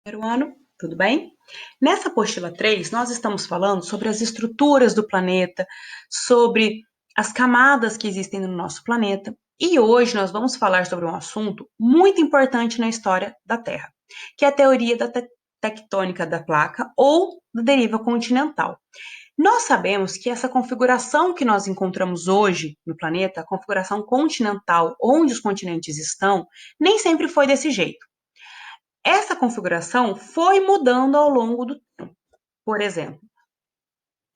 Primeiro ano, tudo bem? Nessa apostila 3, nós estamos falando sobre as estruturas do planeta, sobre as camadas que existem no nosso planeta, e hoje nós vamos falar sobre um assunto muito importante na história da Terra, que é a teoria da tectônica da placa ou da deriva continental. Nós sabemos que essa configuração que nós encontramos hoje no planeta, a configuração continental, onde os continentes estão, nem sempre foi desse jeito. Essa configuração foi mudando ao longo do tempo. Por exemplo,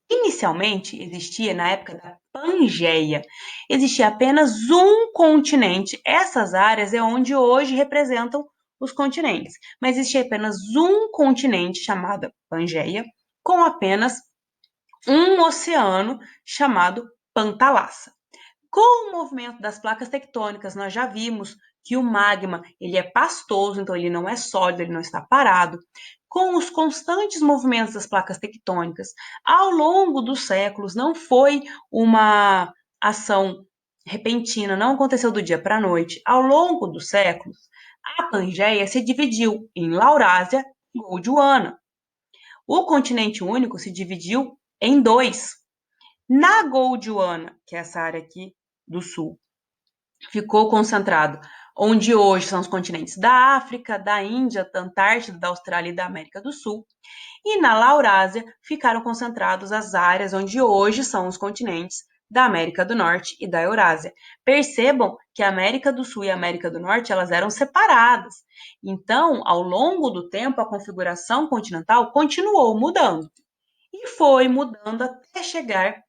inicialmente existia na época da Pangeia, existia apenas um continente. Essas áreas é onde hoje representam os continentes, mas existia apenas um continente chamado Pangeia, com apenas um oceano chamado Pantalassa. Com o movimento das placas tectônicas, nós já vimos que o magma ele é pastoso, então ele não é sólido, ele não está parado. Com os constantes movimentos das placas tectônicas, ao longo dos séculos, não foi uma ação repentina, não aconteceu do dia para a noite. Ao longo dos séculos, a Pangeia se dividiu em Laurásia e Gondwana. O continente único se dividiu em dois. Na Gondwana, que é essa área aqui do sul, ficou concentrado onde hoje são os continentes da África, da Índia, da Antártida, da Austrália e da América do Sul. E na Laurásia ficaram concentrados as áreas onde hoje são os continentes da América do Norte e da Eurásia. Percebam que a América do Sul e a América do Norte elas eram separadas. Então, ao longo do tempo, a configuração continental continuou mudando. E foi mudando até chegar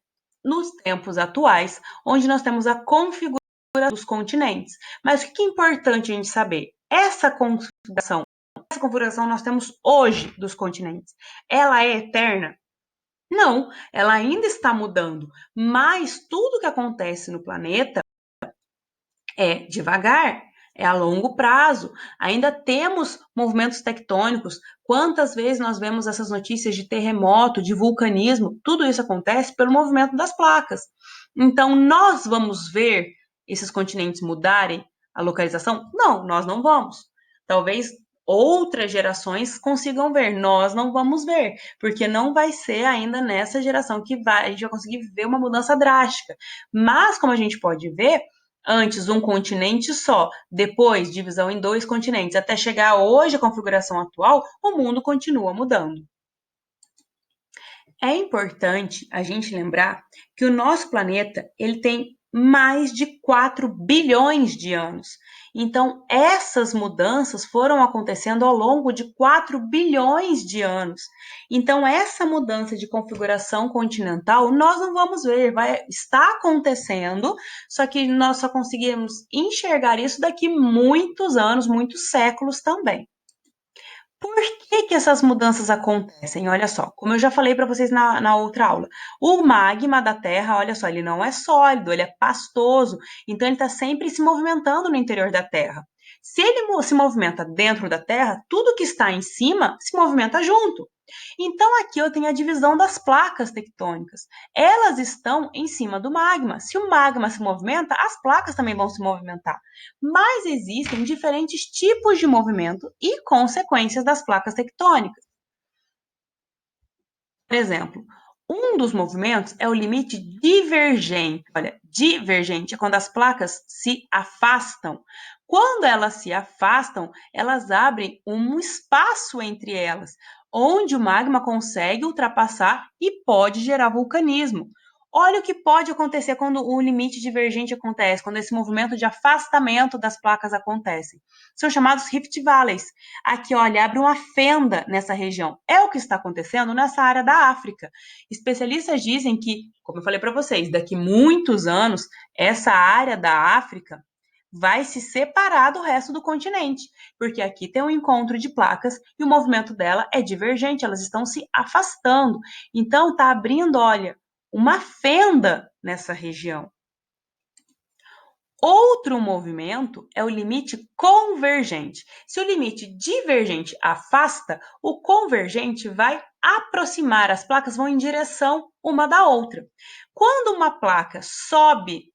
nos tempos atuais, onde nós temos a configuração dos continentes. Mas o que é importante a gente saber? Essa configuração nós temos hoje dos continentes. Ela é eterna? Não, ela ainda está mudando, mas tudo que acontece no planeta é devagar, é a longo prazo. Ainda temos movimentos tectônicos. Quantas vezes nós vemos essas notícias de terremoto, de vulcanismo? Tudo isso acontece pelo movimento das placas. Então, nós vamos ver esses continentes mudarem a localização? Não, nós não vamos. Talvez outras gerações consigam ver, nós não vamos ver, porque não vai ser ainda nessa geração que a gente vai conseguir ver uma mudança drástica. Mas, como a gente pode ver, antes um continente só, depois divisão em dois continentes, até chegar hoje a configuração atual, o mundo continua mudando. É importante a gente lembrar que o nosso planeta ele tem mais de 4 bilhões de anos. Então, essas mudanças foram acontecendo ao longo de 4 bilhões de anos. Então, essa mudança de configuração continental, nós não vamos ver, está acontecendo, só que nós só conseguimos enxergar isso daqui muitos anos, muitos séculos também. Por que essas mudanças acontecem? Olha só, como eu já falei para vocês na outra aula, o magma da Terra, olha só, ele não é sólido, ele é pastoso, então ele está sempre se movimentando no interior da Terra. Se ele se movimenta dentro da Terra, tudo que está em cima se movimenta junto. Então aqui eu tenho a divisão das placas tectônicas. Elas estão em cima do magma. Se o magma se movimenta, as placas também vão se movimentar. Mas existem diferentes tipos de movimento e consequências das placas tectônicas. Por exemplo, um dos movimentos é o limite divergente. Olha, divergente é quando as placas se afastam. Quando elas se afastam, elas abrem um espaço entre elas, onde o magma consegue ultrapassar e pode gerar vulcanismo. Olha o que pode acontecer quando o limite divergente acontece, quando esse movimento de afastamento das placas acontece. São chamados rift valleys. Aqui, olha, abre uma fenda nessa região. É o que está acontecendo nessa área da África. Especialistas dizem que, como eu falei para vocês, daqui muitos anos, essa área da África vai se separar do resto do continente, porque aqui tem um encontro de placas e o movimento dela é divergente, elas estão se afastando. Então, está abrindo, olha, uma fenda nessa região. Outro movimento é o limite convergente. Se o limite divergente afasta, o convergente vai aproximar, as placas vão em direção uma da outra. Quando uma placa sobe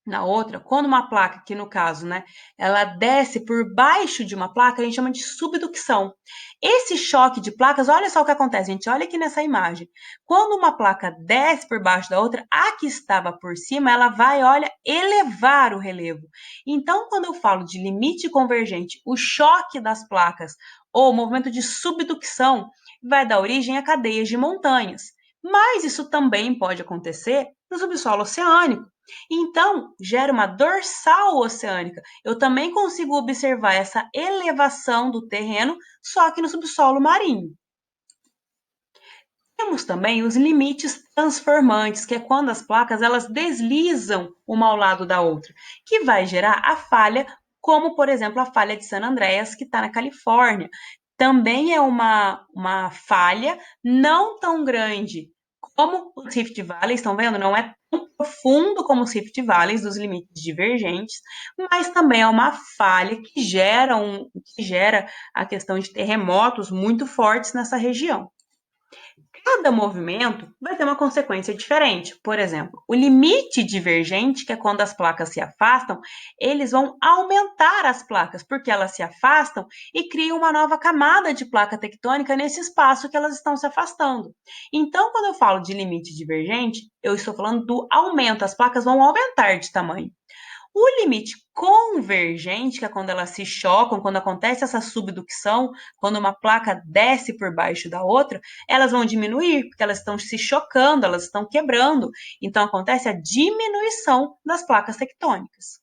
na outra, quando uma placa, que no caso, né, ela desce por baixo de uma placa, a gente chama de subducção. Esse choque de placas, olha só o que acontece, gente, olha aqui nessa imagem. Quando uma placa desce por baixo da outra, a que estava por cima, ela vai, olha, elevar o relevo. Então, quando eu falo de limite convergente, o choque das placas ou o movimento de subducção vai dar origem a cadeias de montanhas. Mas isso também pode acontecer no subsolo oceânico. Então, gera uma dorsal oceânica. Eu também consigo observar essa elevação do terreno, só que no subsolo marinho. Temos também os limites transformantes, que é quando as placas elas deslizam uma ao lado da outra, que vai gerar a falha, como por exemplo a falha de San Andreas, que está na Califórnia. Também é uma falha não tão grande como os Rift Valley, estão vendo? Não é tão profundo como os Rift Valleys dos limites divergentes, mas também é uma falha que gera a questão de terremotos muito fortes nessa região. Cada movimento vai ter uma consequência diferente. Por exemplo, o limite divergente, que é quando as placas se afastam, eles vão aumentar as placas, porque elas se afastam e criam uma nova camada de placa tectônica nesse espaço que elas estão se afastando. Então, quando eu falo de limite divergente, eu estou falando do aumento, as placas vão aumentar de tamanho. O limite convergente, que é quando elas se chocam, quando acontece essa subducção, quando uma placa desce por baixo da outra, elas vão diminuir, porque elas estão se chocando, elas estão quebrando. Então acontece a diminuição das placas tectônicas.